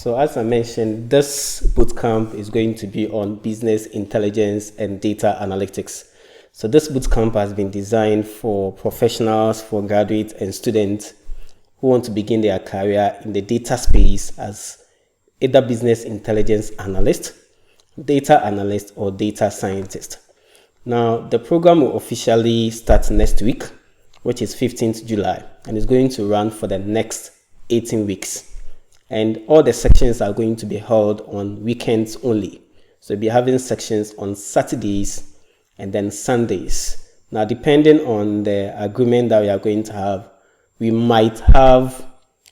So as I mentioned, this bootcamp is going to be on business intelligence and data analytics. So this bootcamp has been designed for professionals, for graduates and students who want to begin their career in the data space as either business intelligence analyst, data analyst, or data scientist. Now, the program will officially start next week, which is 15th July, and is going to run for the next 18 weeks. And all the sections are going to be held on weekends only. So we'll be having sections on Saturdays and then Sundays. Now, depending on the agreement that we are going to have, we might have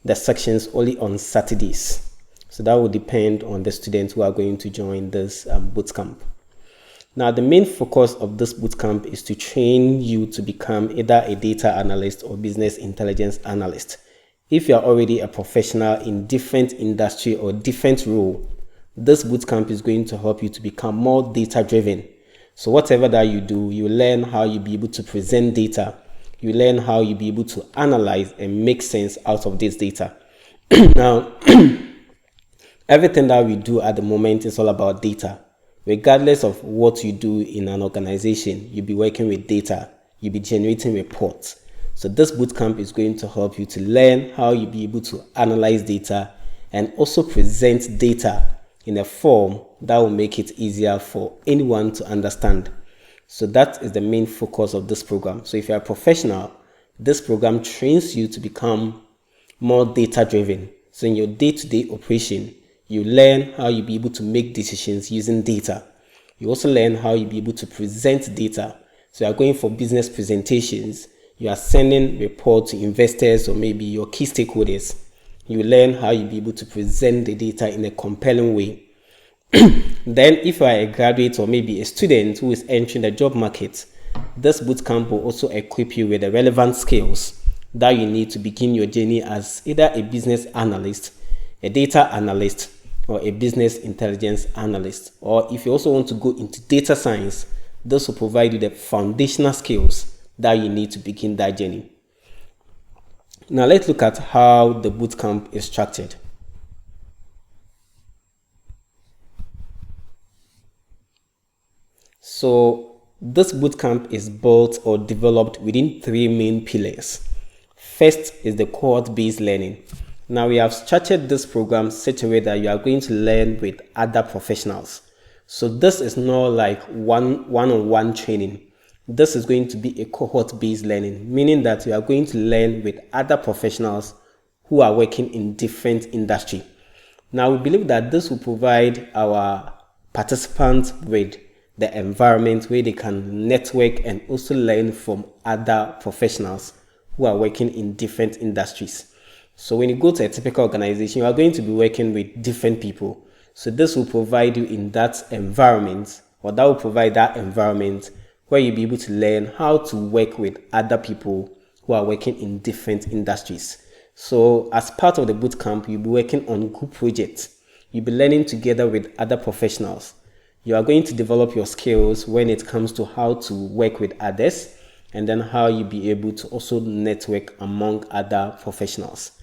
the sections only on Saturdays. So that will depend on the students who are going to join this bootcamp. Now, the main focus of this bootcamp is to train you to become either a data analyst or business intelligence analyst. If you are already a professional in different industry or different role, this bootcamp is going to help you to become more data driven. So whatever that you do, you learn how you'll be able to present data. You learn how you'll be able to analyze and make sense out of this data. Now, everything that we do at the moment is all about data. Regardless of what you do in an organization, you'll be working with data. You'll be generating reports. So this bootcamp is going to help you to learn how you'll be able to analyze data and also present data in a form that will make it easier for anyone to understand. So that is the main focus of this program. So if you're a professional, this program trains you to become more data driven. So in your day-to-day operation, you learn how you'll be able to make decisions using data. You also learn how you'll be able to present data. So you are going for business presentations. You are sending reports to investors or maybe your key stakeholders. You learn how you'll be able to present the data in a compelling way. Then if you are a graduate or maybe a student who is entering the job market, this bootcamp will also equip you with the relevant skills that you need to begin your journey as either a business analyst, a data analyst, or a business intelligence analyst. Or if you also want to go into data science, this will provide you the foundational skills that you need to begin that journey. Now let's look at how the bootcamp is structured. So this bootcamp is built or developed within three main pillars. First is the cohort-based learning. Now we have structured this program such a way that you are going to learn with other professionals. So this is not like one-on-one training. This is going to be a cohort-based learning, meaning that you are going to learn with other professionals who are working in different industry. Now, we believe that this will provide our participants with the environment where they can network and also learn from other professionals who are working in different industries. So when you go to a typical organization, you are going to be working with different people. So this will provide you in that environment, or that will provide that environment where you'll be able to learn how to work with other people who are working in different industries. So as part of the bootcamp, you'll be working on group projects. You'll be learning together with other professionals. You are going to develop your skills when it comes to how to work with others, and then how you'll be able to also network among other professionals.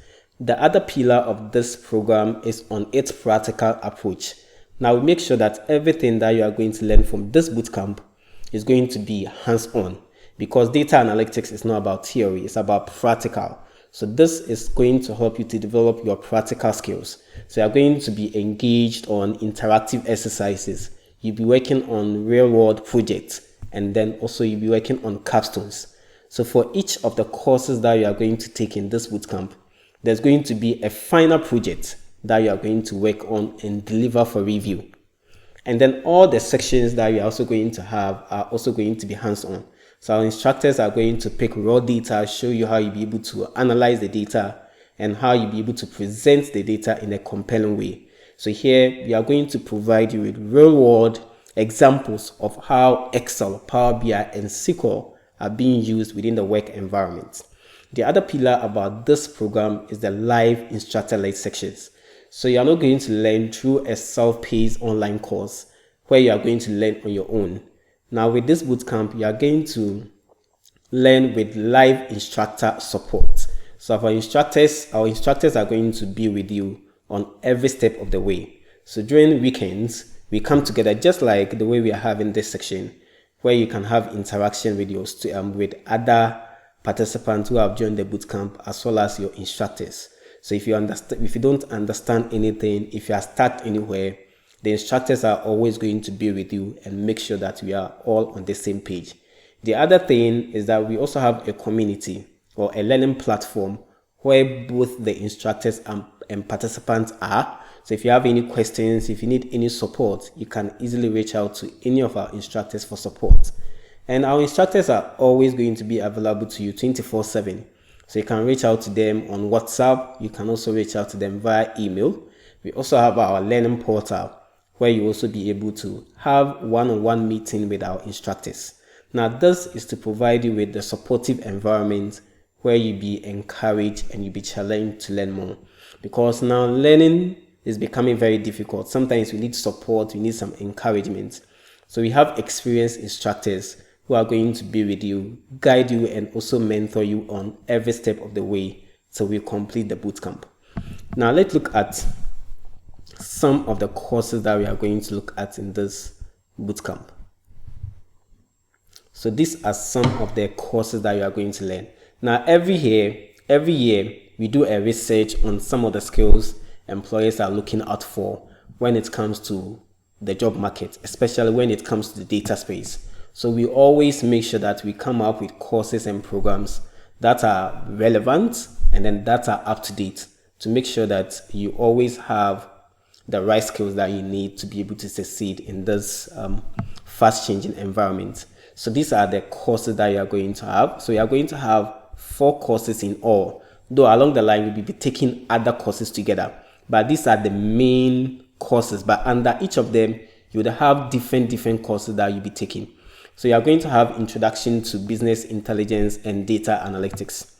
The other pillar of this program is on its practical approach. Now we make sure that everything that you are going to learn from this bootcamp is going to be hands-on, because data analytics is not about theory, it's about practical. So this is going to help you to develop your practical skills. So you are going to be engaged on interactive exercises. You'll be working on real-world projects, and then also you'll be working on capstones. So for each of the courses that you are going to take in this bootcamp, there's going to be a final project that you are going to work on and deliver for review. And then all the sections that we are also going to have are also going to be hands-on. So our instructors are going to pick raw data, show you how you'll be able to analyze the data and how you'll be able to present the data in a compelling way. So here we are going to provide you with real-world examples of how Excel, Power BI, and SQL are being used within the work environment. The other pillar about this program is the live instructor-led sections. So you are not going to learn through a self-paced online course where you are going to learn on your own. Now with this bootcamp, you are going to learn with live instructor support. So our instructors are going to be with you on every step of the way. So during weekends, we come together just like the way we are having this section, where you can have interaction with with other participants who have joined the bootcamp, as well as your instructors. So if you don't understand anything, if you are stuck anywhere, the instructors are always going to be with you and make sure that we are all on the same page. The other thing is that we also have a community or a learning platform where both the instructors and participants are. So if you have any questions, if you need any support, you can easily reach out to any of our instructors for support. And our instructors are always going to be available to you 24/7. So you can reach out to them on WhatsApp. You can also reach out to them via email. We also have our learning portal where you also be able to have one-on-one meeting with our instructors. Now, this is to provide you with the supportive environment where you be encouraged and you be challenged to learn more. Because now learning is becoming very difficult. Sometimes we need support, we need some encouragement. So we have experienced instructors who are going to be with you, guide you, and also mentor you on every step of the way till we complete the bootcamp. Now let's look at some of the courses that we are going to look at in this bootcamp. So these are some of the courses that you are going to learn. Now every year we do a research on some of the skills employers are looking out for when it comes to the job market, especially when it comes to the data space. So we always make sure that we come up with courses and programs that are relevant and then that are up to date to make sure that you always have the right skills that you need to be able to succeed in this fast changing environment. So these are the courses that you are going to have. So you are going to have 4 courses in all, though along the line we'll be taking other courses together. But these are the main courses, but under each of them you would have different courses that you'll be taking. So you are going to have Introduction to Business Intelligence and Data Analytics.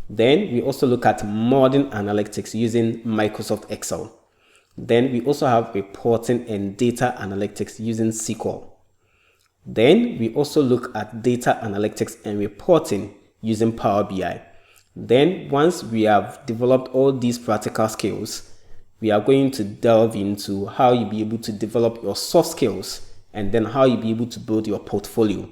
Then we also look at Modern Analytics using Microsoft Excel. Then we also have Reporting and Data Analytics using SQL. Then we also look at Data Analytics and Reporting using Power BI. Then once we have developed all these practical skills, we are going to delve into how you'll be able to develop your soft skills and then how you'll be able to build your portfolio.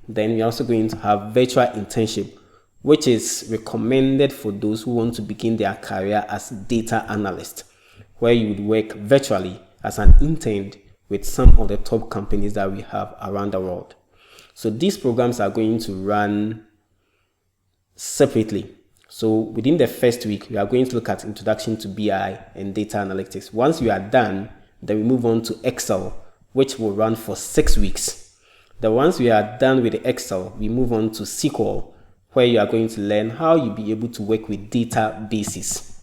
Then we're also going to have virtual internship, which is recommended for those who want to begin their career as data analyst, where you would work virtually as an intern with some of the top companies that we have around the world. So these programs are going to run separately. So within the first week, we are going to look at Introduction to BI and Data Analytics. Once we are done, then we move on to Excel, which will run for 6 weeks. Then once we are done with the Excel, we move on to SQL, where you are going to learn how you'll be able to work with databases.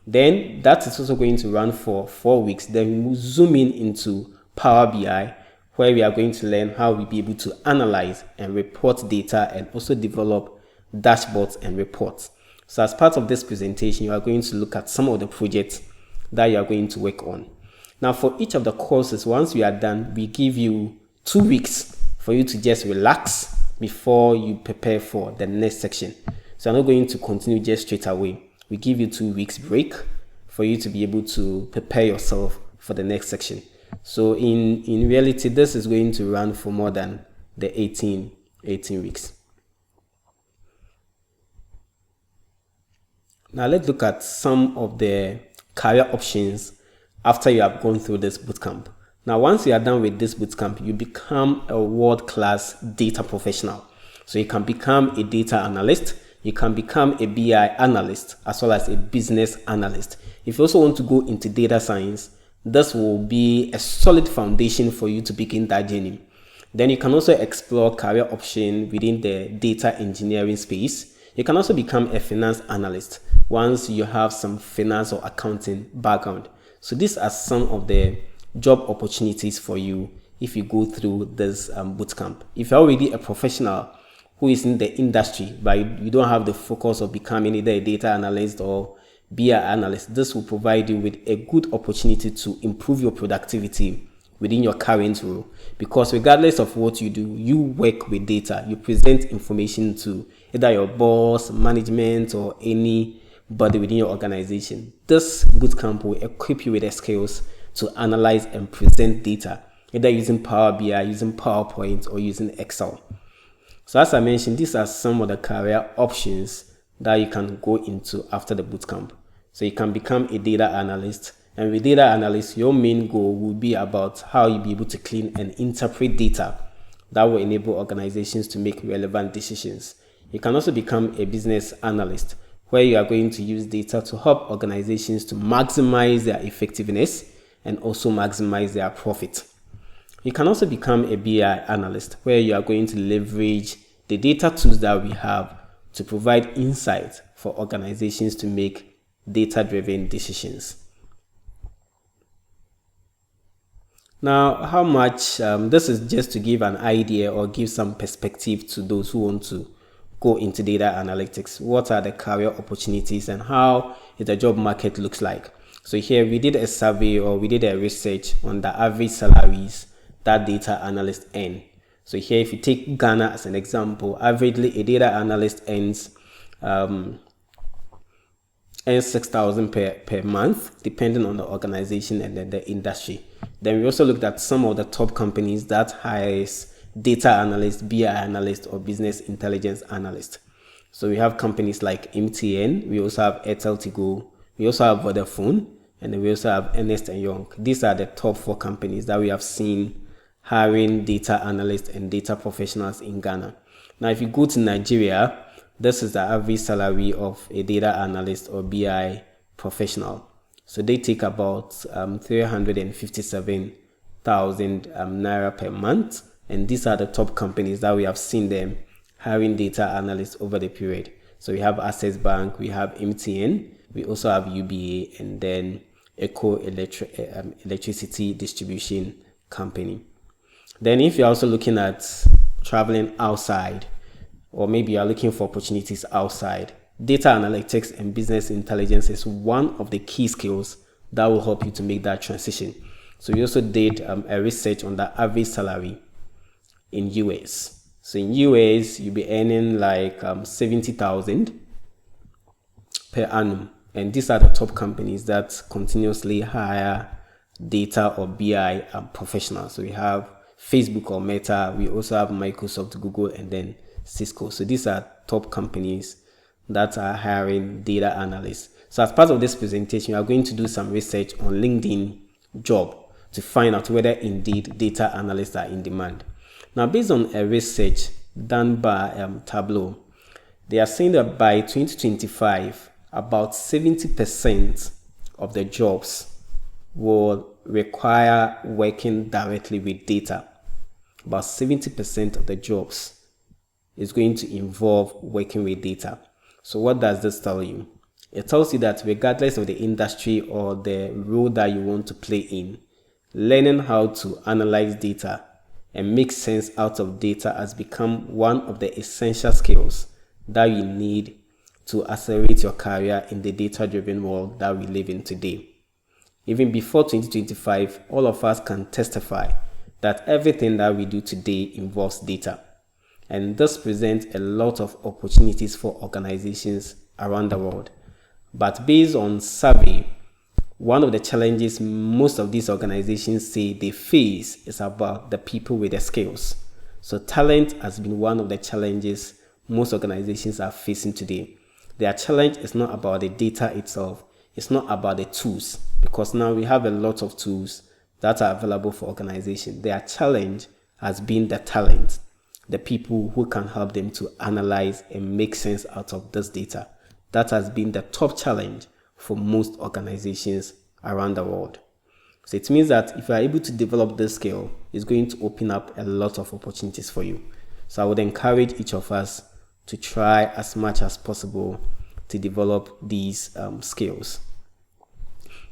Then that is also going to run for 4 weeks. Then we zoom in into Power BI, where we are going to learn how we'll be able to analyze and report data and also develop dashboards and reports. So as part of this presentation, you are going to look at some of the projects that you are going to work on. Now for each of the courses, once we are done, we give you 2 weeks for you to just relax before you prepare for the next section. So I'm not going to continue just straight away. We give you 2 weeks break for you to be able to prepare yourself for the next section. So in reality, this is going to run for more than the 18 weeks. Now let's look at some of the career options after you have gone through this bootcamp. Now once you are done with this bootcamp, you become a world-class data professional. So you can become a data analyst, you can become a BI analyst, as well as a business analyst. If you also want to go into data science, this will be a solid foundation for you to begin that journey. Then you can also explore career options within the data engineering space. You can also become a finance analyst once you have some finance or accounting background. So these are some of the job opportunities for you if you go through this bootcamp. If you're already a professional who is in the industry, but you don't have the focus of becoming either a data analyst or BI analyst, this will provide you with a good opportunity to improve your productivity within your current role. Because regardless of what you do, you work with data. You present information to either your boss, management, or any body within your organization. This bootcamp will equip you with the skills to analyze and present data, either using Power BI, using PowerPoint, or using Excel. So as I mentioned, these are some of the career options that you can go into after the bootcamp. So you can become a data analyst. And with data analyst, your main goal will be about how you'll be able to clean and interpret data that will enable organizations to make relevant decisions. You can also become a business analyst, where you are going to use data to help organizations to maximize their effectiveness and also maximize their profit. You can also become a BI analyst, where you are going to leverage the data tools that we have to provide insight for organizations to make data-driven decisions. Now, how much, this is just to give an idea or give some perspective to those who want to go into data analytics. What are the career opportunities and how the job market looks like? So here we did a survey, or we did a research on the average salaries that data analysts earn. So here, if you take Ghana as an example, averagely a data analyst earns 6,000 per month, depending on the organization and then the industry. Then we also looked at some of the top companies that hires data analysts, BI analysts, or business intelligence analysts. So we have companies like MTN, we also have Airtel Tigo, we also have Vodafone, and then we also have Ernst & Young. These are the top 4 companies that we have seen hiring data analysts and data professionals in Ghana. Now, if you go to Nigeria, this is the average salary of a data analyst or BI professional. So they take about 357,000 naira per month. And these are the top companies that we have seen them hiring data analysts over the period. So we have Access Bank, we have MTN, we also have UBA, and then Eco Electricity Distribution Company. Then if you're also looking at traveling outside, or maybe you're looking for opportunities outside, data analytics and business intelligence is one of the key skills that will help you to make that transition. So we also did a research on the average salary in US. So in US, you'll be earning like 70,000 per annum. And these are the top companies that continuously hire data or BI professionals. So we have Facebook or Meta, we also have Microsoft, Google, and then Cisco. So these are top companies that are hiring data analysts. So as part of this presentation, we are going to do some research on LinkedIn job to find out whether indeed data analysts are in demand. Now, based on a research done by Tableau, they are saying that by 2025, about 70% of the jobs will require working directly with data. About 70% of the jobs is going to involve working with data. So what does this tell you? It tells you that regardless of the industry or the role that you want to play in, learning how to analyze data and make sense out of data has become one of the essential skills that you need to accelerate your career in the data-driven world that we live in today. Even before 2025, all of us can testify that everything that we do today involves data. And this presents a lot of opportunities for organizations around the world. But based on survey, one of the challenges most of these organizations say they face is about the people with the skills. So talent has been one of the challenges most organizations are facing today. Their challenge is not about the data itself. It's not about the tools, because now we have a lot of tools that are available for organizations. Their challenge has been the talent, the people who can help them to analyze and make sense out of this data. That has been the top challenge for most organizations around the world. So it means that if you are able to develop this skill, it's going to open up a lot of opportunities for you. So I would encourage each of us to try as much as possible to develop these skills.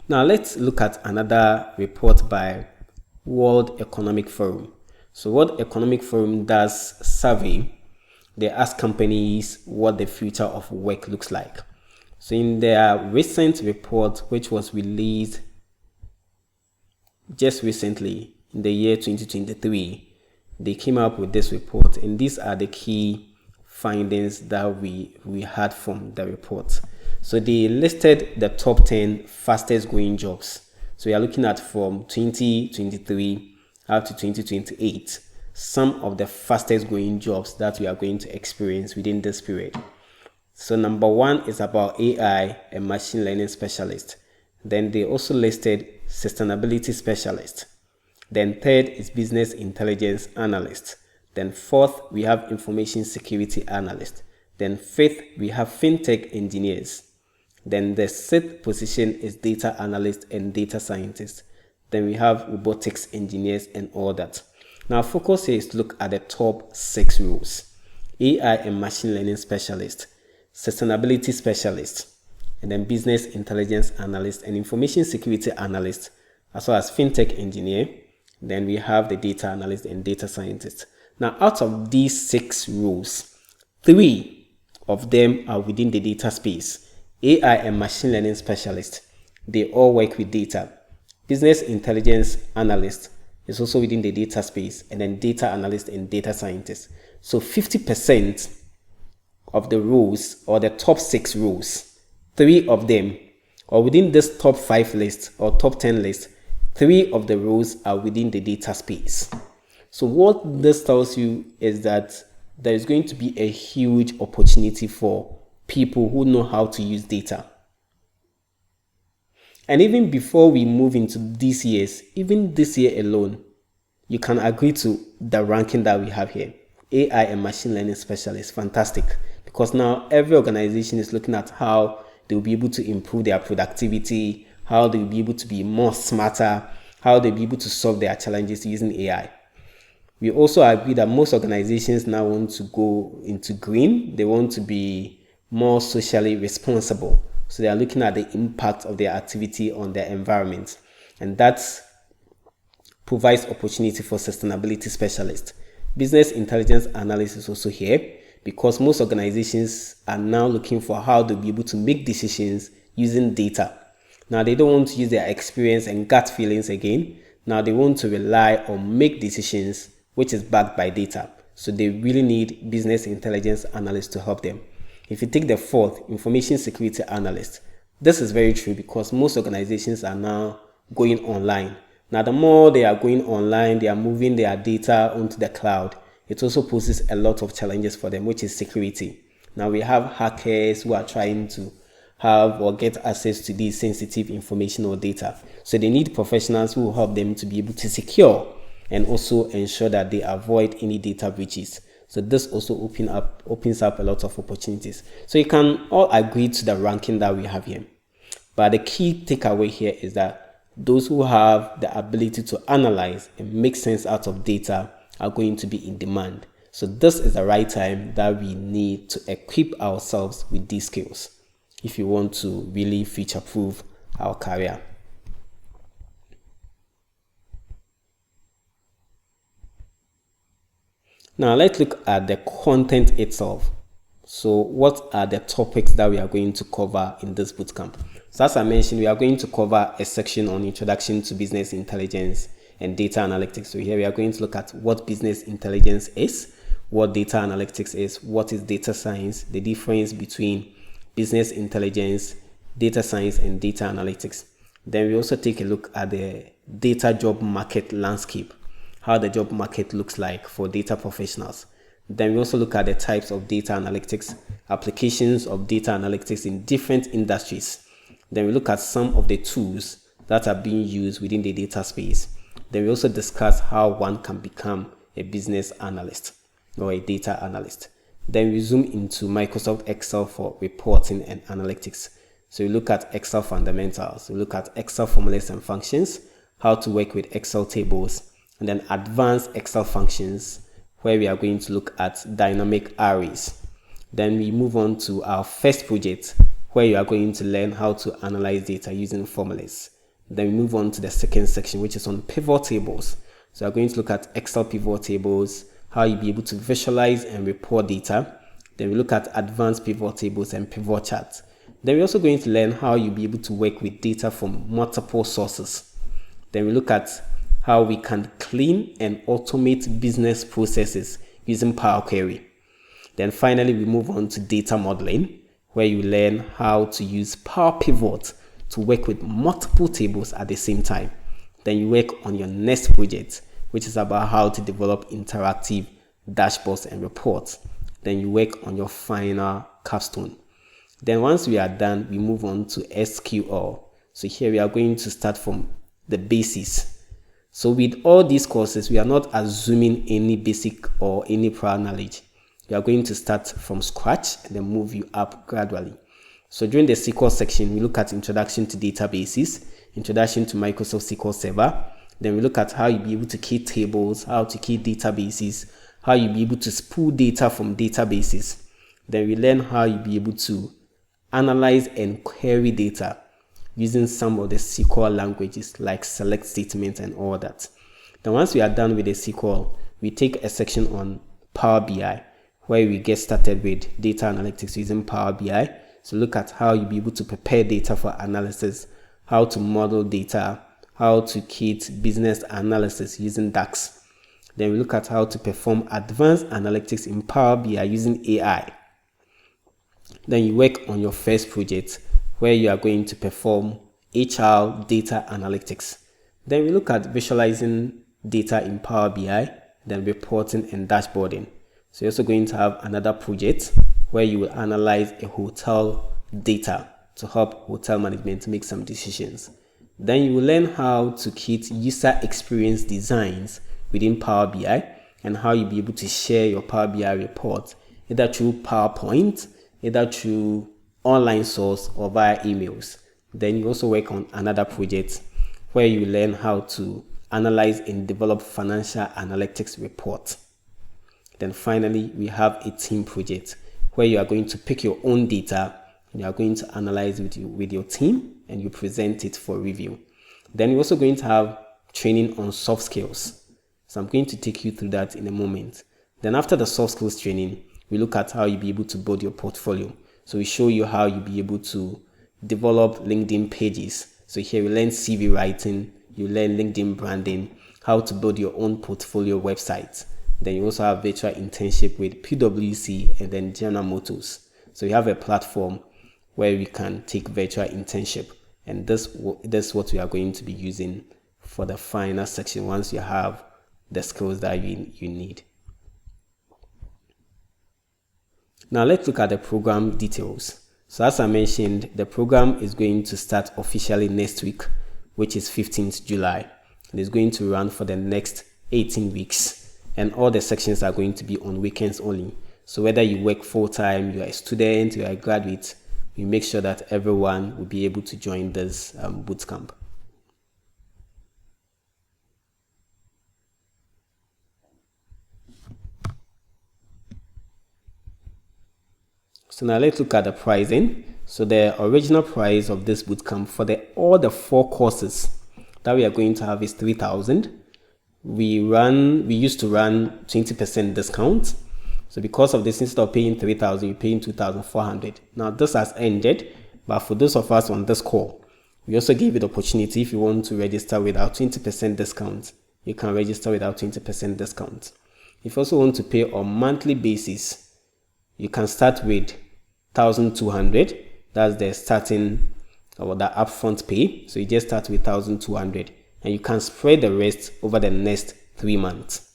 Now let's look at another report by World Economic Forum. So World Economic Forum does survey. They ask companies what the future of work looks like. So in their recent report, which was released just recently in the year 2023, they came up with this report, and these are the key findings that we had from the report. So they listed the top 10 fastest growing jobs. So we are looking at from 2023 up to 2028, some of the fastest growing jobs that we are going to experience within this period. So number one is about AI and machine learning specialist. Then they also listed sustainability specialist. Then third is business intelligence analyst. Then fourth, we have information security analyst. Then fifth, we have fintech engineers. Then the sixth position is data analyst and data scientist. Then we have robotics engineers and all that. Now focus here is to look at the top 6 roles: AI and machine learning specialist, sustainability specialist, and then business intelligence analyst and information security analyst, as well as fintech engineer. Then we have the data analyst and data scientist. Now, out of these 6 roles, 3 of them are within the data space. AI and machine learning specialist, they all work with data. Business intelligence analyst is also within the data space, and then data analyst and data scientist. So 50% of the roles, or the top 6 roles, 3 of them, or within this top 5 list or top 10 list, 3 of the roles are within the data space. So what this tells you is that there is going to be a huge opportunity for people who know how to use data. And even before we move into these years, even this year alone, you can agree to the ranking that we have here. AI and machine learning specialist, fantastic. Because now every organization is looking at how they'll be able to improve their productivity, how they'll be able to be more smarter, how they'll be able to solve their challenges using AI. We also agree that most organizations now want to go into green. They want to be more socially responsible. So they are looking at the impact of their activity on their environment. And that provides opportunity for sustainability specialists. Business intelligence analyst is also here, because most organizations are now looking for how to be able to make decisions using data. Now, they don't want to use their experience and gut feelings again. Now, they want to rely on make decisions which is backed by data. So they really need business intelligence analysts to help them. If you take the fourth, information security analyst, this is very true because most organizations are now going online. Now, the more they are going online, they are moving their data onto the cloud. It also poses a lot of challenges for them, which is security. Now, we have hackers who are trying to have or get access to these sensitive information or data. So they need professionals who will help them to be able to secure and also ensure that they avoid any data breaches. So this also opens up a lot of opportunities. So you can all agree to the ranking that we have here. But the key takeaway here is that those who have the ability to analyze and make sense out of data are going to be in demand. So this is the right time that we need to equip ourselves with these skills if you want to really future-proof our career. Now let's look at the content itself. So what are the topics that we are going to cover in this bootcamp? So as I mentioned, we are going to cover a section on introduction to business intelligence and data analytics. So here we are going to look at what business intelligence is, what data analytics is, what is data science, the difference between business intelligence, data science, and data analytics. Then we also take a look at the data job market landscape, how the job market looks like for data professionals. Then we also look at the types of data analytics, applications of data analytics in different industries. Then we look at some of the tools that are being used within the data space. Then we also discuss how one can become a business analyst or a data analyst. Then we zoom into Microsoft Excel for reporting and analytics. So we look at Excel fundamentals, we look at Excel formulas and functions, how to work with Excel tables, and then advanced Excel functions, where we are going to look at dynamic arrays. Then we move on to our first project, where you are going to learn how to analyze data using formulas. Then we move on to the second section, which is on pivot tables. So we're going to look at Excel pivot tables, how you'll be able to visualize and report data. Then we look at advanced pivot tables and pivot charts. Then we're also going to learn how you'll be able to work with data from multiple sources. Then we look at how we can clean and automate business processes using Power Query. Then finally, we move on to data modeling, where you learn how to use Power Pivot to work with multiple tables at the same time. Then you work on your next project, which is about how to develop interactive dashboards and reports. Then you work on your final capstone. Then once we are done, we move on to SQL. So here we are going to start from the basis. So with all these courses, we are not assuming any basic or any prior knowledge. We are going to start from scratch and then move you up gradually. So during the SQL section, we look at introduction to databases, introduction to Microsoft SQL Server. Then we look at how you'll be able to key tables, how to key databases, how you'll be able to spool data from databases. Then we learn how you'll be able to analyze and query data using some of the SQL languages like select statements and all that. Then once we are done with the SQL, we take a section on Power BI, where we get started with data analytics using Power BI. So look at how you'll be able to prepare data for analysis, how to model data, how to kit business analysis using DAX. Then we look at how to perform advanced analytics in Power BI using AI. Then you work on your first project where you are going to perform HR data analytics. Then we look at visualizing data in Power BI, then reporting and dashboarding. So you're also going to have another project where you will analyze a hotel data to help hotel management make some decisions. Then you will learn how to kit user experience designs within Power BI and how you'll be able to share your Power BI report either through PowerPoint, either through online source or via emails. Then you also work on another project where you learn how to analyze and develop financial analytics reports. Then finally, we have a team project where you are going to pick your own data and you are going to analyze with your team and you present it for review. Then you're also going to have training on soft skills. So I'm going to take you through that in a moment. Then after the soft skills training, we look at how you'll be able to build your portfolio. So we show you how you'll be able to develop LinkedIn pages. So here we learn CV writing, you learn LinkedIn branding, how to build your own portfolio website. Then you also have virtual internship with PwC and then General Motors. So you have a platform where we can take virtual internship. And this is what we are going to be using for the final section once you have the skills that you need. Now let's look at the program details. So as I mentioned, the program is going to start officially next week, which is 15th July. It is going to run for the next 18 weeks. And all the sections are going to be on weekends only. So whether you work full-time, you are a student, you are a graduate, we make sure that everyone will be able to join this bootcamp. So now let's look at the pricing. So the original price of this bootcamp for all the 4 courses that we are going to have is 3,000. We used to run 20% discount. So because of this, instead of paying 3,000, you're paying 2,400. Now this has ended, but for those of us on this call, we also give you the opportunity if you want to register without 20% discount, you can register without 20% discount. If you also want to pay on monthly basis, you can start with 1,200. That's the starting or the upfront pay. So you just start with 1,200 and you can spread the rest over the next 3 months.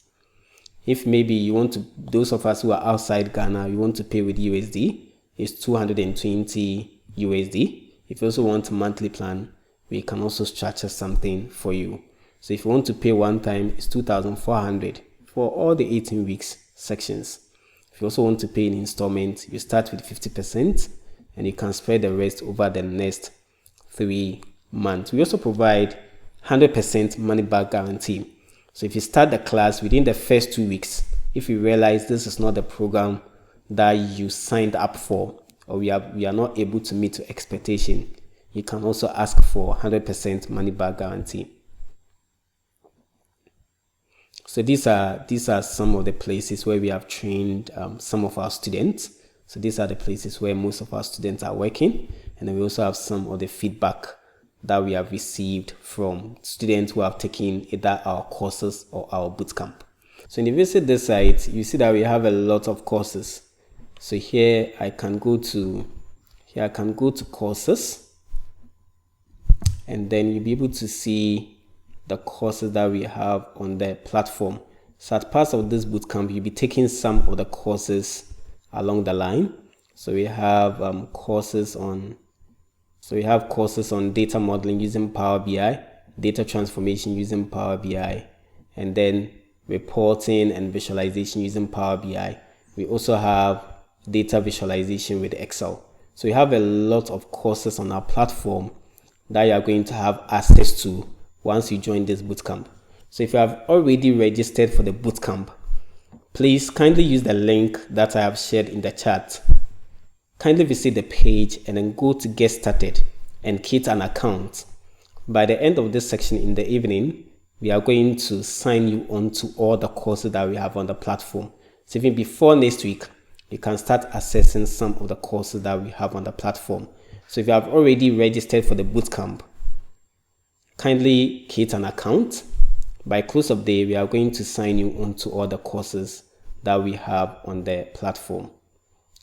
If maybe you want to, those of us who are outside Ghana, you want to pay with USD, it's 220 USD. If you also want a monthly plan, we can also structure something for you. So if you want to pay one time, it's 2,400 for all the 18 weeks sections. If you also want to pay in installment, you start with 50% and you can spread the rest over the next 3 months. We also provide 100% money back guarantee. So if you start the class within the first 2 weeks, if you realize this is not the program that you signed up for, or we are not able to meet your expectation, you can also ask for 100% money back guarantee. So these are some of the places where we have trained some of our students. So these are the places where most of our students are working. And then we also have some of the feedback that we have received from students who have taken either our courses or our bootcamp. So when you visit this site, you see that we have a lot of courses. So here I can go to Here I can go to courses, and then you'll be able to see the courses that we have on the platform. So as part of this bootcamp, you'll be taking some of the courses along the line. So we have courses on data modeling using Power BI, data transformation using Power BI, and then reporting and visualization using Power BI. We also have data visualization with Excel. So we have a lot of courses on our platform that you are going to have access to once you join this bootcamp. So if you have already registered for the bootcamp, please kindly use the link that I have shared in the chat. Kindly visit the page and then go to get started and create an account. By the end of this section in the evening, we are going to sign you on to all the courses that we have on the platform. So even before next week, you can start accessing some of the courses that we have on the platform. So if you have already registered for the bootcamp, kindly create an account. By close of day, we are going to sign you on to all the courses that we have on the platform.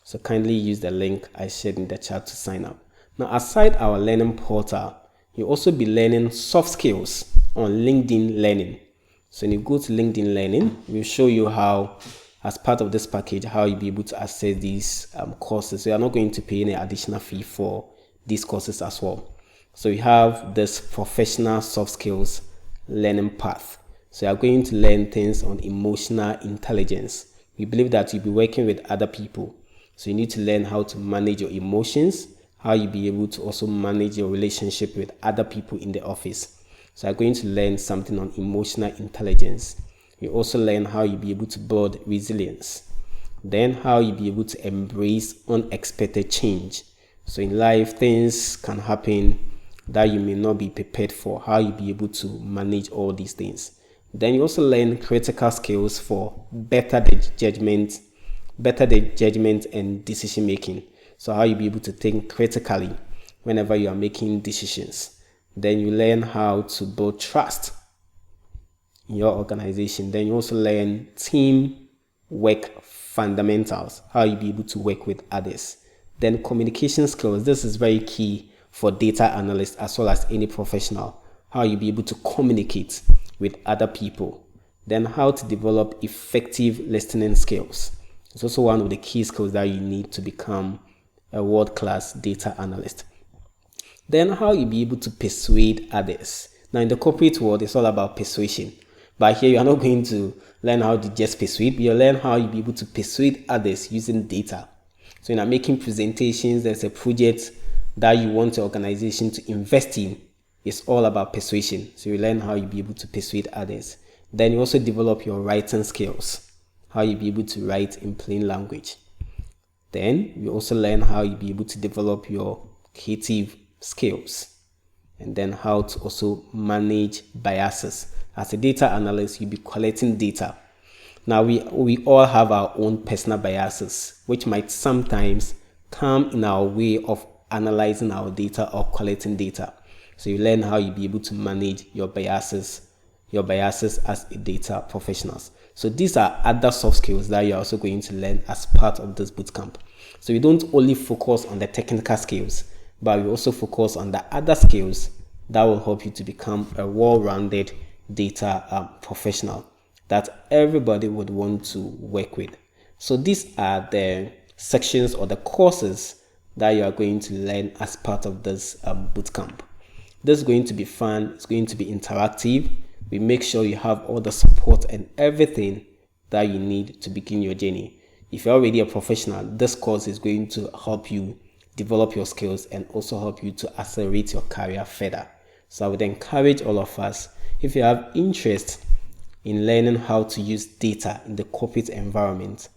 So kindly use the link I shared in the chat to sign up. Now, aside our learning portal, you'll also be learning soft skills on LinkedIn Learning. So when you go to LinkedIn Learning, we'll show you how, as part of this package, how you'll be able to access these courses. So you're not going to pay any additional fee for these courses as well. So we have this professional soft skills learning path. So you're going to learn things on emotional intelligence. We believe that you'll be working with other people. So you need to learn how to manage your emotions, how you'll be able to also manage your relationship with other people in the office. So you're going to learn something on emotional intelligence. You also learn how you'll be able to build resilience. Then how you'll be able to embrace unexpected change. So in life, things can happen that you may not be prepared for, how you'll be able to manage all these things. Then you also learn critical skills for better judgment and decision making. So how you'll be able to think critically whenever you are making decisions. Then you learn how to build trust in your organization. Then you also learn team work fundamentals, how you'll be able to work with others. Then communication skills. This is very key for data analysts as well as any professional, how you'll be able to communicate with other people. Then how to develop effective listening skills. It's also one of the key skills that you need to become a world-class data analyst. Then how you'll be able to persuade others. Now in the corporate world, it's all about persuasion. But here you are not going to learn how to just persuade, but you'll learn how you'll be able to persuade others using data. So in making presentations, there's a project that you want your organization to invest in. It's all about persuasion. So you learn how you'll be able to persuade others. Then you also develop your writing skills, how you'll be able to write in plain language. Then you also learn how you'll be able to develop your creative skills, and then how to also manage biases. As a data analyst, you'll be collecting data. Now we all have our own personal biases, which might sometimes come in our way of analyzing our data or collecting data. So you learn how you'll be able to manage your biases as a data professionals. So these are other soft skills that you're also going to learn as part of this bootcamp. So we don't only focus on the technical skills, but we also focus on the other skills that will help you to become a well-rounded data professional that everybody would want to work with. So these are the sections or the courses that you are going to learn as part of this bootcamp. This is going to be fun. It's going to be interactive. We make sure you have all the support and everything that you need to begin your journey. If you're already a professional, this course is going to help you develop your skills and also help you to accelerate your career further. So I would encourage all of us, if you have interest in learning how to use data in the corporate environment,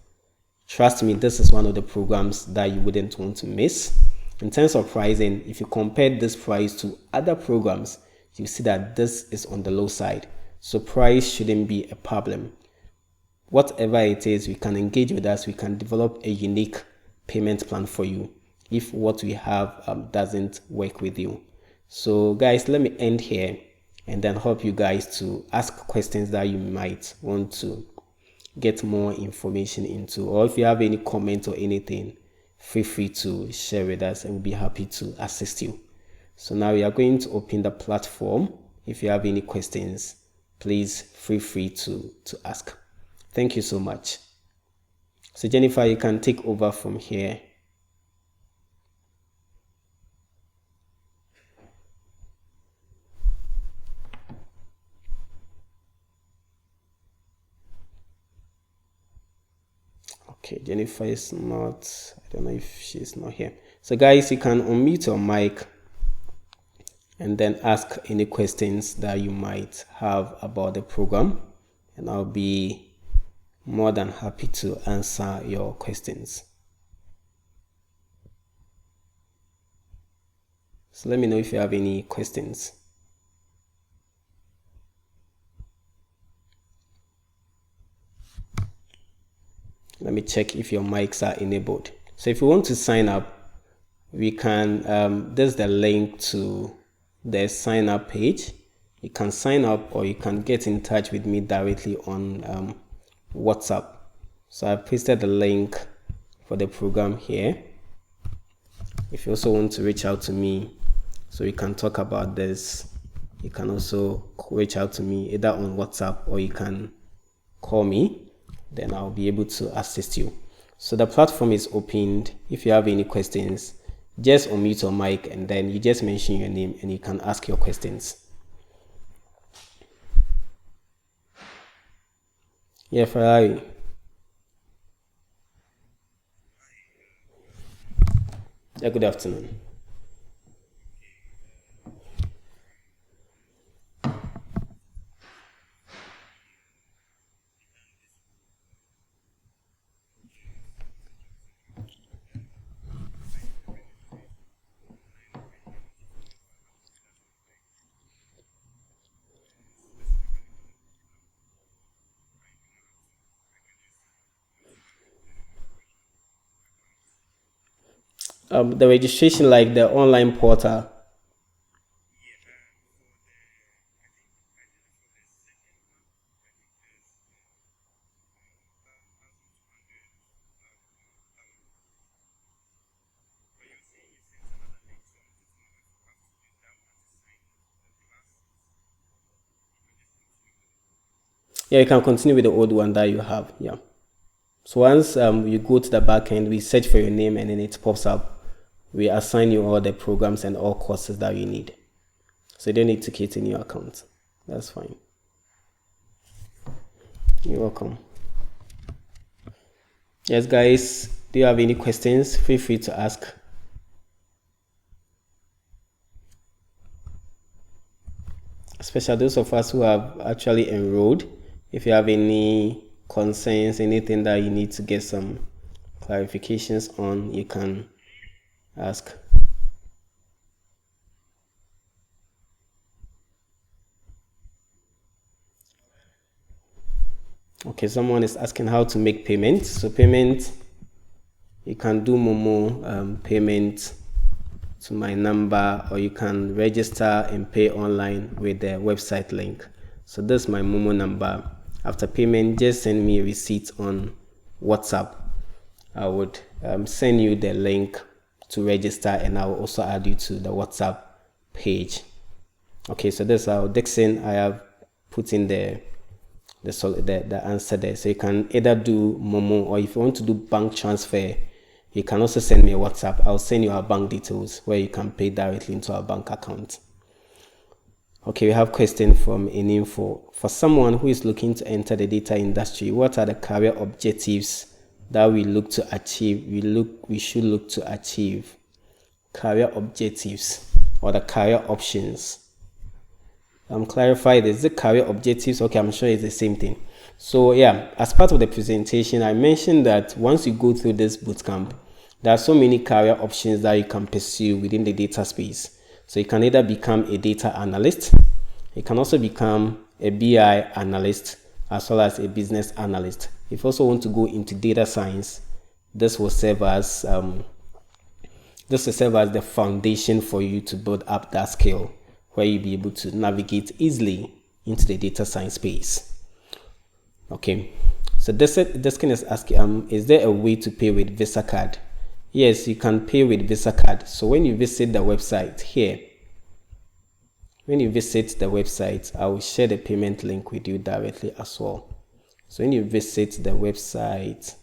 trust me, this is one of the programs that you wouldn't want to miss. In terms of pricing, if you compare this price to other programs, you see that this is on the low side. So price shouldn't be a problem. Whatever it is, you can engage with us. We can develop a unique payment plan for you if what we have doesn't work with you. So guys, let me end here and then help you guys to ask questions that you might want to get more information into, or if you have any comment or anything, feel free to share with us and we'll be happy to assist you. So now we are going to open the platform. If you have any questions, please feel free to ask. Thank you so much. So Jennifer, you can take over from here. Okay, Jennifer is not, I don't know if she's not here. So guys, you can unmute your mic and then ask any questions that you might have about the program, and I'll be more than happy to answer your questions. So let me know if you have any questions. Let me check if your mics are enabled. So if you want to sign up, we can, there's the link to the sign up page. You can sign up or you can get in touch with me directly on WhatsApp. So I've pasted the link for the program here. If you also want to reach out to me so we can talk about this, you can also reach out to me either on WhatsApp or you can call me, then I'll be able to assist you. So the platform is opened. If you have any questions, just unmute your mic and then you just mention your name and you can ask your questions. Yeah, Ferrari. Yeah, good afternoon. The registration, like the online portal. Yeah, you can continue with the old one that you have. Yeah. So once you go to the back end, we search for your name and then it pops up. We assign you all the programs and all courses that you need. So you don't need to create a new account. That's fine. You're welcome. Yes, guys, do you have any questions? Feel free to ask. Especially those of us who have actually enrolled. If you have any concerns, anything that you need to get some clarifications on, you can ask. Okay, someone is asking how to make payments. So payment, you can do Momo payment to my number, or you can register and pay online with the website link. So this is my Momo number. After payment, just send me a receipt on WhatsApp. I would send you the link to register, and I will also add you to the WhatsApp page. Okay, so this is our Dixon. I have put in the answer there. So you can either do Momo, or if you want to do bank transfer, you can also send me a WhatsApp. I'll send you our bank details where you can pay directly into our bank account. Okay, we have a question from Eninfo. For someone who is looking to enter the data industry, what are the career objectives that we look to achieve? We should look to achieve career objectives or the career options. Clarify this. The career objectives. Okay, I'm sure it's the same thing. So yeah, as part of the presentation, I mentioned that once you go through this bootcamp, there are so many career options that you can pursue within the data space. So you can either become a data analyst, you can also become a BI analyst, as well as a business analyst. If you also want to go into data science, this will serve as the foundation for you to build up that skill, where you'll be able to navigate easily into the data science space. Okay, so this is asking, is there a way to pay with Visa card? Yes, you can pay with Visa card. So when you visit the website here, when you visit the website, I will share the payment link with you directly as well. So when you visit the website,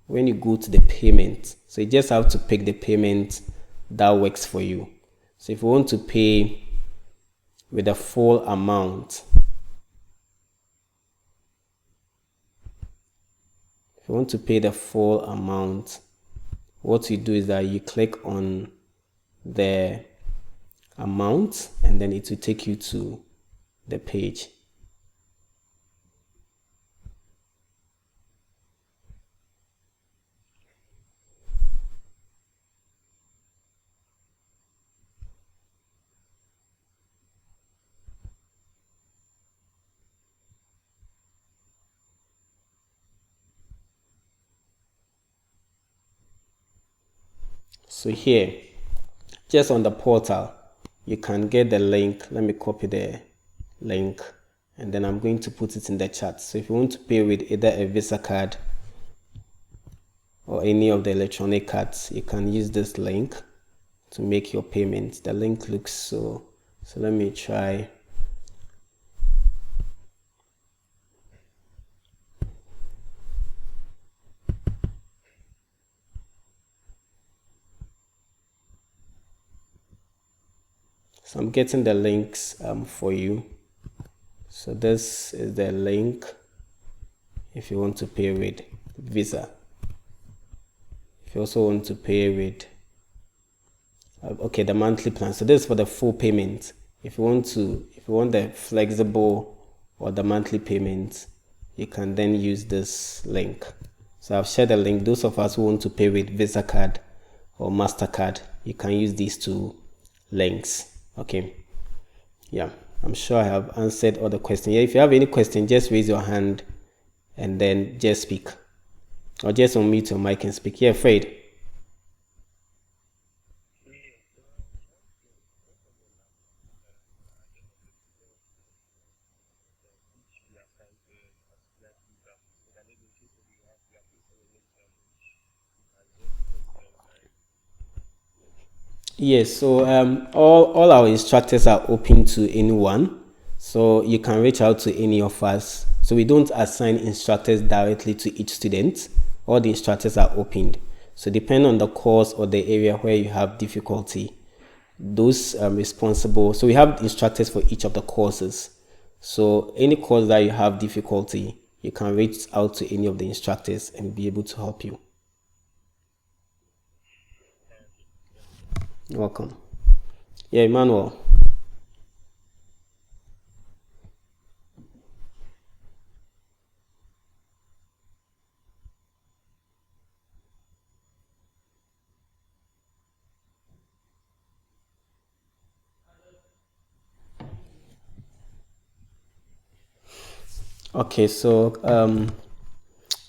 when you go to the payment, so you just have to pick the payment that works for you. So if you want to pay with the full amount, if you want to pay the full amount, what you do is that you click on the amount and then it will take you to the page. So here, just on the portal, you can get the link. Let me copy the link and then I'm going to put it in the chat. So if you want to pay with either a Visa card or any of the electronic cards, you can use this link to make your payment. The link looks so let me try. So I'm getting the links for you. So this is the link if you want to pay with Visa. If you also want to pay with okay, the monthly plan. So this is for the full payment. If you want the flexible or the monthly payment, you can then use this link. So I've shared the link. Those of us who want to pay with Visa card or MasterCard, you can use these two links. Okay, yeah, I'm sure I have answered all the questions. Yeah, if you have any question, just raise your hand and then just speak, or just unmute your mic and speak. Yeah, Fred. Yes, so all our instructors are open to anyone, so you can reach out to any of us. So we don't assign instructors directly to each student. All the instructors are opened. So depending on the course or the area where you have difficulty, those responsible. So we have instructors for each of the courses. So any course that you have difficulty, you can reach out to any of the instructors and be able to help you. You're welcome. Yeah, Emmanuel. Okay, so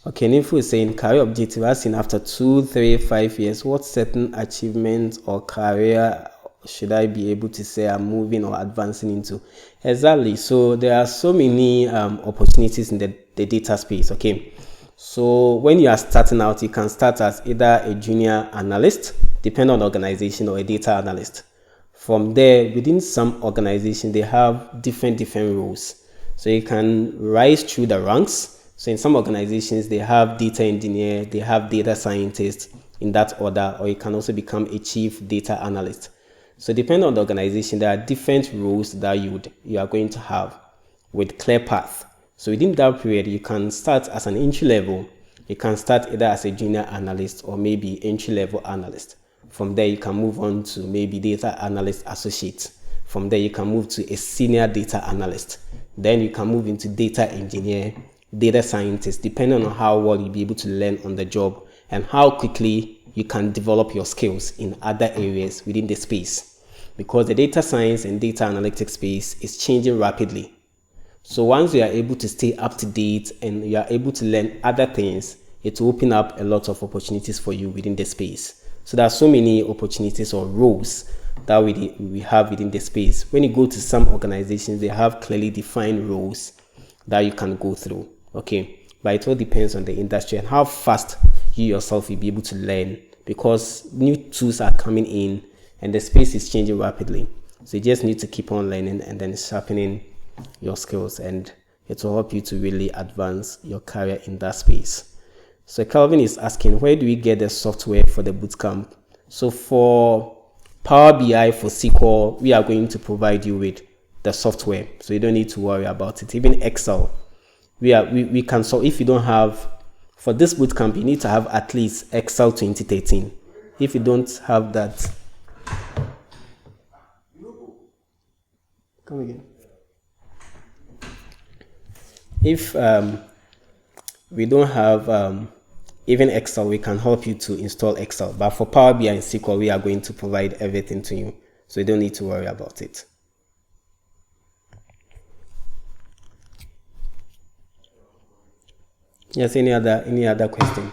okay, Nifu is saying career objective as in after 2, 3, 5 years, what certain achievements or career should I be able to say I'm moving or advancing into? Exactly. So there are so many opportunities in the data space. Okay. So when you are starting out, you can start as either a junior analyst, depending on the organization, or a data analyst. From there, within some organizations, they have different roles. So you can rise through the ranks. So in some organizations, they have data engineer, they have data scientist in that order, or you can also become a chief data analyst. So depending on the organization, there are different roles that you are going to have with clear path. So within that period, you can start as an entry level. You can start either as a junior analyst or maybe entry level analyst. From there, you can move on to maybe data analyst associate. From there, you can move to a senior data analyst. Then you can move into data engineer, data scientist, depending on how well you'll be able to learn on the job and how quickly you can develop your skills in other areas within the space. Because the data science and data analytics space is changing rapidly. So once you are able to stay up to date and you are able to learn other things, it will open up a lot of opportunities for you within the space. So there are so many opportunities or roles that we have within the space. When you go to some organizations, they have clearly defined roles that you can go through. Okay. but it all depends on the industry and how fast you yourself will be able to learn, because new tools are coming in and the space is changing rapidly. So you just need to keep on learning and then sharpening your skills, and it will help you to really advance your career in that space. So Calvin is asking, where do we get the software for the bootcamp? So for Power BI, for SQL, we are going to provide you with the software, so you don't need to worry about it. Even Excel, we can. So if you don't have, for this bootcamp, you need to have at least Excel 2013. If you don't have that, come again. If we don't have even Excel, we can help you to install Excel. But for Power BI and SQL, we are going to provide everything to you, so you don't need to worry about it. Yes, any other question?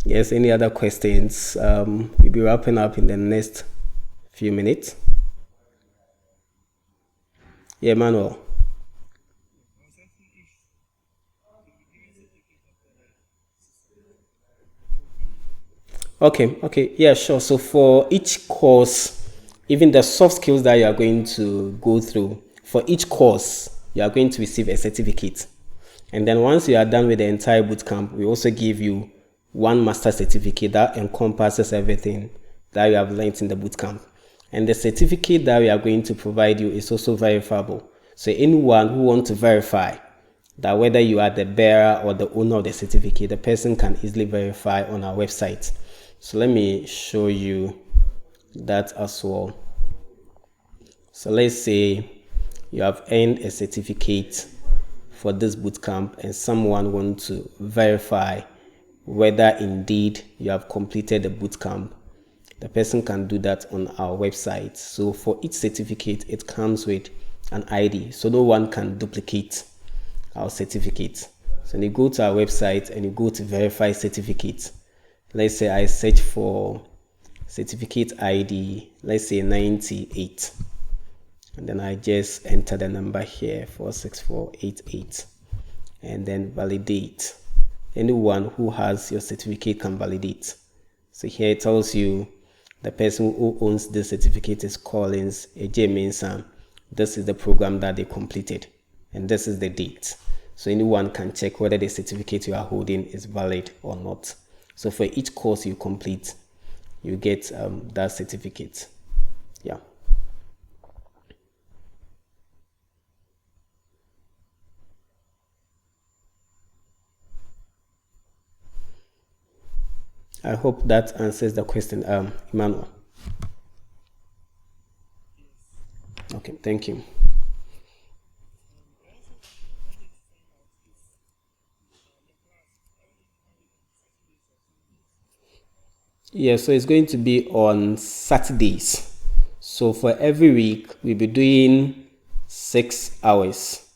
Yes, any other questions? We'll be wrapping up in the next few minutes. Yeah, Manuel. Okay, yeah, sure. So for each course, even the soft skills that you are going to go through, for each course, you are going to receive a certificate. And then once you are done with the entire bootcamp, we also give you one master certificate that encompasses everything that you have learned in the bootcamp. And the certificate that we are going to provide you is also verifiable. So anyone who wants to verify that whether you are the bearer or the owner of the certificate, the person can easily verify on our website. So let me show you that as well. So let's say you have earned a certificate for this bootcamp and someone wants to verify whether indeed you have completed the bootcamp. The person can do that on our website. So for each certificate, it comes with an ID, so no one can duplicate our certificate. So you go to our website and you go to verify certificates. Let's say I search for certificate ID, let's say 98, and then I just enter the number here, 46488, and then validate. Anyone who has your certificate can validate. So here it tells you the person who owns this certificate is Collins AJ Mensah. This is the program that they completed, and this is the date. So anyone can check whether the certificate you are holding is valid or not. So for each course you complete, you get that certificate. Yeah. I hope that answers the question, Emmanuel. Okay, thank you. Yeah, so it's going to be on Saturdays. So for every week, we'll be doing 6 hours.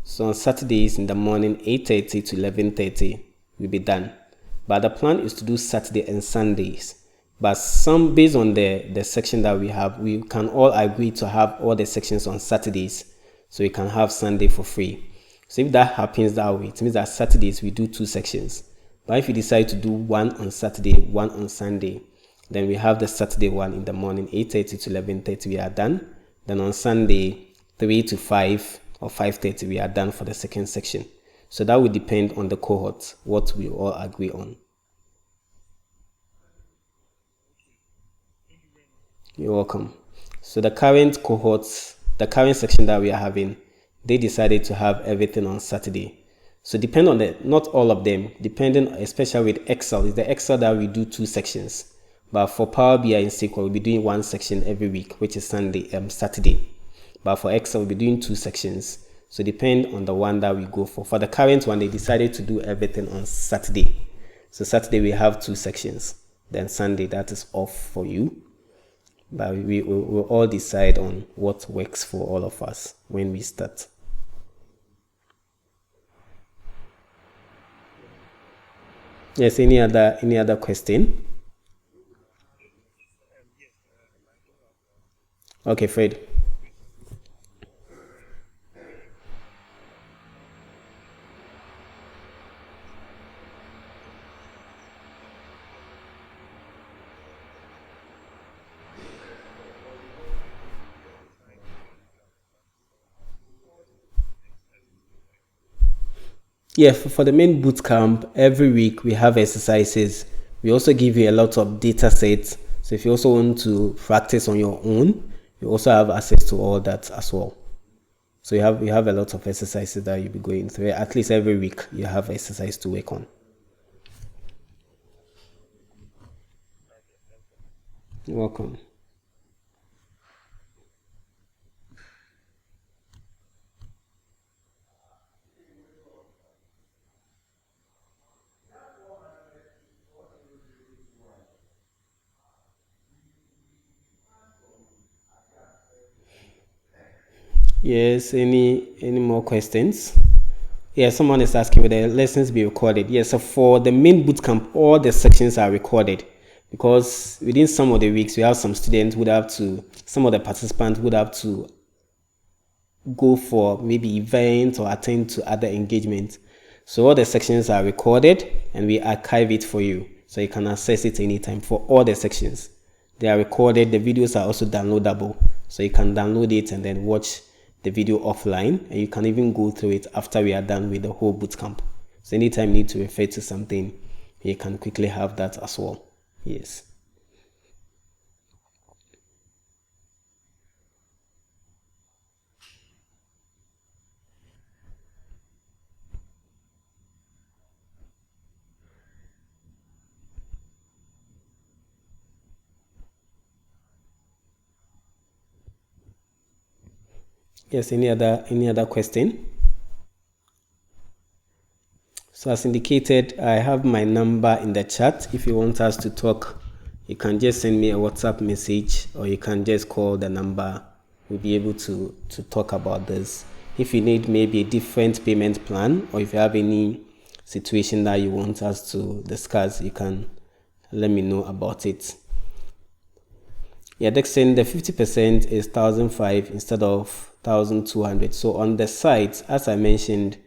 So on Saturdays in the morning, 8:30 to 11:30, we'll be done. But the plan is to do Saturday and Sundays. But some, based on the section that we have, we can all agree to have all the sections on Saturdays, so we can have Sunday for free. So if that happens that way, it means that Saturdays we do 2 sections. But if you decide to do one on Saturday, one on Sunday, then we have the Saturday one in the morning, 8:30 to 11:30, we are done. Then on Sunday, 3 to 5 or 5:30, we are done for the second section. So that will depend on the cohort, what we all agree on. You're welcome. So the current cohorts, the current section that we are having, they decided to have everything on Saturday. So depend on not all of them, depending, especially with Excel, is the Excel that we do 2 sections. But for Power BI and SQL, we'll be doing 1 section every week, which is Saturday. But for Excel, we'll be doing 2 sections. So depend on the one that we go for. For the current one, they decided to do everything on Saturday. So Saturday we have 2 sections. Then Sunday, that is off for you. But we will all decide on what works for all of us when we start. Yes, any other question? Okay, Fred. Yeah, for the main boot camp, every week we have exercises. We also give you a lot of data sets. So if you also want to practice on your own, you also have access to all that as well. So you have a lot of exercises that you'll be going through. At least every week you have exercise to work on. You're welcome. Yes, any more questions? Yeah, someone is asking will the lessons be recorded? Yes, so for the main bootcamp, all the sections are recorded because within some of the weeks we have some students would have to, some of the participants would have to go for maybe events or attend to other engagements. So all the sections are recorded and we archive it for you so you can access it anytime for all the sections. They are recorded, the videos are also downloadable so you can download it and then watch the video offline, and you can even go through it after we are done with the whole bootcamp. So anytime you need to refer to something, you can quickly have that as well. Yes. Yes, any other question? So as indicated, I have my number in the chat. If you want us to talk, you can just send me a WhatsApp message or you can just call the number. We'll be able to talk about this. If you need maybe a different payment plan or if you have any situation that you want us to discuss, you can let me know about it. Yeah, Dixon, the 50% is 1,005 instead of 1,200. So on the site, as I mentioned,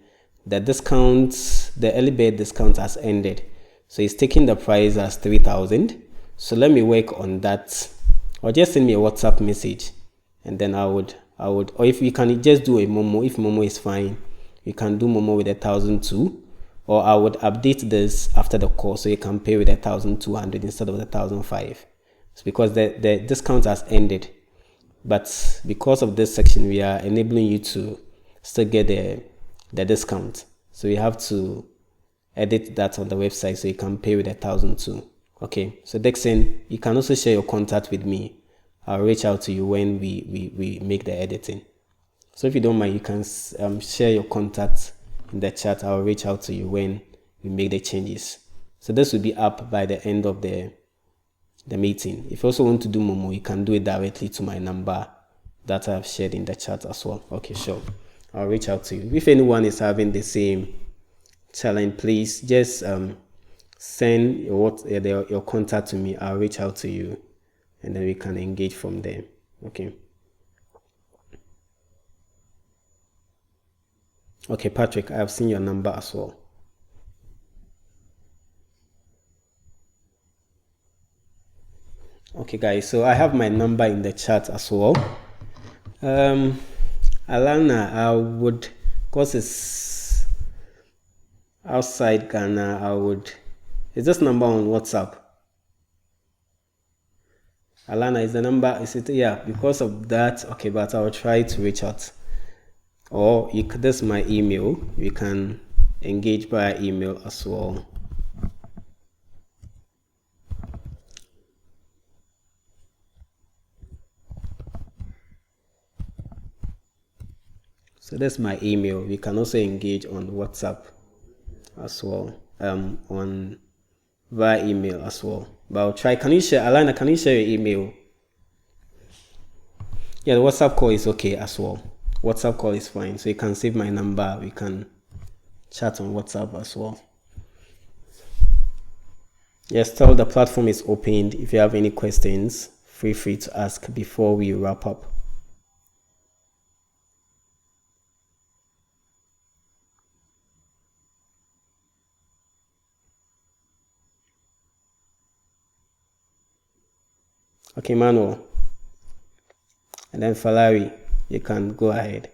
the discount, the early bird discount has ended. So it's taking the price as 3,000. So let me work on that. Or just send me a WhatsApp message and then I would, or if you can just do a Momo, if Momo is fine, you can do Momo with 1,002. Or I would update this after the course so you can pay with 1,200 instead of 1,005. It's because the discount has ended. But because of this section, we are enabling you to still get the discount. So you have to edit that on the website so you can pay with 1,002. Okay, so Dixon, you can also share your contact with me. I'll reach out to you when we make the editing. So if you don't mind, you can share your contact in the chat. I'll reach out to you when we make the changes. So this will be up by the end of the meeting. If you also want to do Momo, you can do it directly to my number that I've shared in the chat as well. Okay, sure. I'll reach out to you. If anyone is having the same challenge, please just send your contact to me. I'll reach out to you and then we can engage from there. Okay. Okay, Patrick, I have seen your number as well. Okay, guys, so I have my number in the chat as well. Alana, I would, because it's outside Ghana, is this number on WhatsApp? Alana, is the number, is it, yeah, because of that, okay, but I'll try to reach out. Or this is my email, you can engage via email as well. So that's my email. You can also engage on WhatsApp as well, on via email as well. But I'll try. Can you share, Alana? Can you share your email? Yeah, the WhatsApp call is okay as well. WhatsApp call is fine. So you can save my number. We can chat on WhatsApp as well. Yes, tell the platform is opened. If you have any questions, feel free to ask before we wrap up. Okay, Manuel. And then Falari, you can go ahead.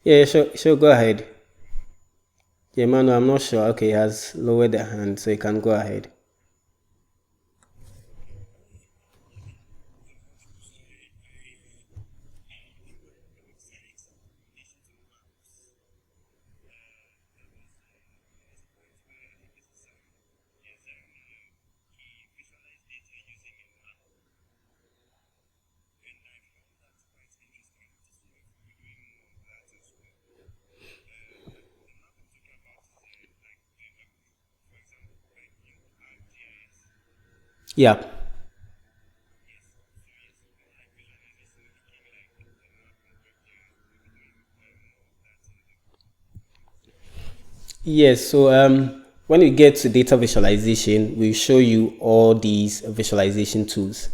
Yeah, sure, go ahead. Yeah, Manu, I'm not sure. Okay, he has lowered the hand, so you can go ahead. Yeah. Yes, so when you get to data visualization, we show you all these visualization tools,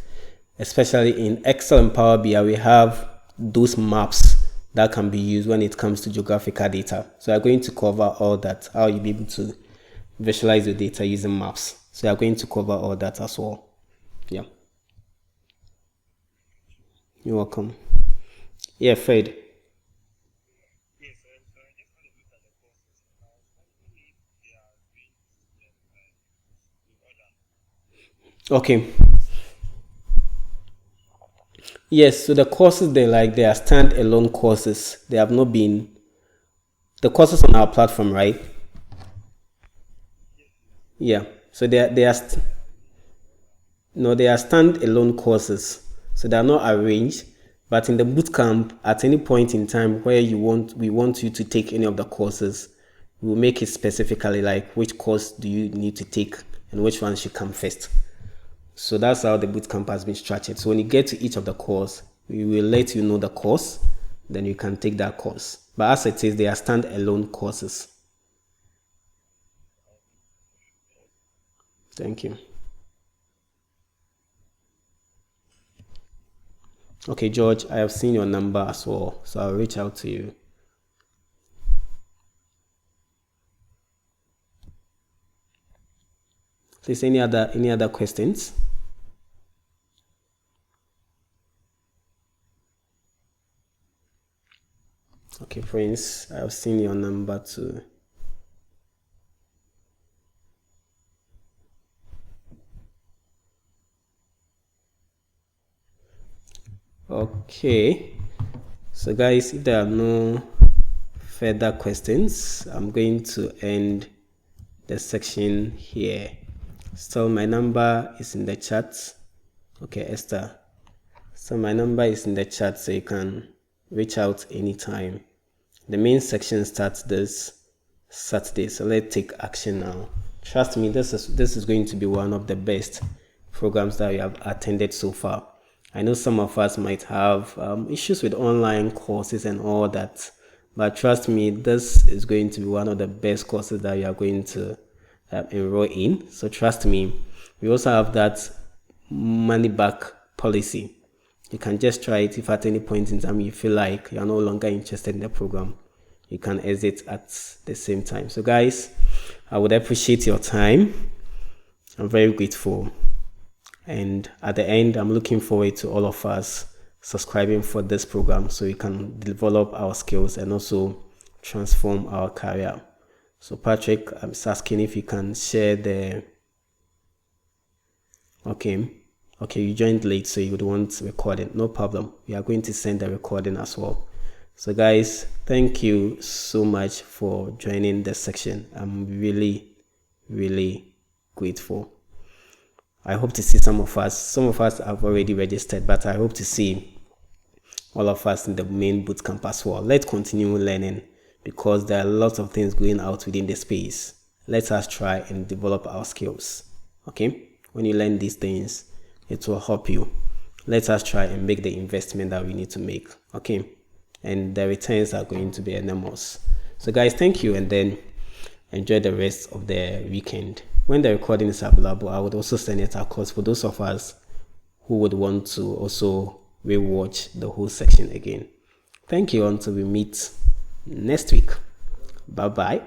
especially in Excel and Power BI. We have those maps that can be used when it comes to geographical data. So I'm going to cover all that, how you'll be able to visualize your data using maps. So I'm going to cover all that as well. Yeah, you're welcome. Yeah, Fred. Okay. Yes, so the courses they are standalone courses. They have not been the courses on our platform, right? Yeah. So no, they are standalone courses. So they are not arranged. But in the bootcamp, at any point in time where we want you to take any of the courses, we will make it specifically like which course do you need to take and which one should come first. So that's how the bootcamp has been structured. So when you get to each of the course, we will let you know the course, then you can take that course. But as it is, they are standalone courses. Thank you. Okay, George, I have seen your number as well, so I'll reach out to you. Please, any other questions? Okay, Prince, I have seen your number too. Okay, so guys, if there are no further questions, I'm going to end the section here. So my number is in the chat. Okay, Esther. So my number is in the chat, so you can reach out anytime. The main section starts this Saturday, so let's take action now. Trust me, this is going to be one of the best programs that we have attended so far. I know some of us might have issues with online courses and all that, but trust me, this is going to be one of the best courses that you are going to enroll in. So trust me. We also have that money back policy. You can just try it. If at any point in time you feel like you're no longer interested in the program, you can exit at the same time. So guys, I would appreciate your time. I'm very grateful. And at the end, I'm looking forward to all of us subscribing for this program so we can develop our skills and also transform our career. So Patrick, I'm asking if you can share the... Okay, you joined late, so you would want recording. No problem. We are going to send the recording as well. So guys, thank you so much for joining this section. I'm really, really grateful. I hope to see some of us have already registered, but I hope to see all of us in the main bootcamp as well. Let's continue learning because there are lots of things going out within the space. Let us try and develop our skills. Okay? When you learn these things, it will help you. Let us try and make the investment that we need to make. Okay? And the returns are going to be enormous. So guys, thank you, and then enjoy the rest of the weekend. When the recording is available, I would also send it across for those of us who would want to also rewatch the whole section again. Thank you until we meet next week. Bye bye.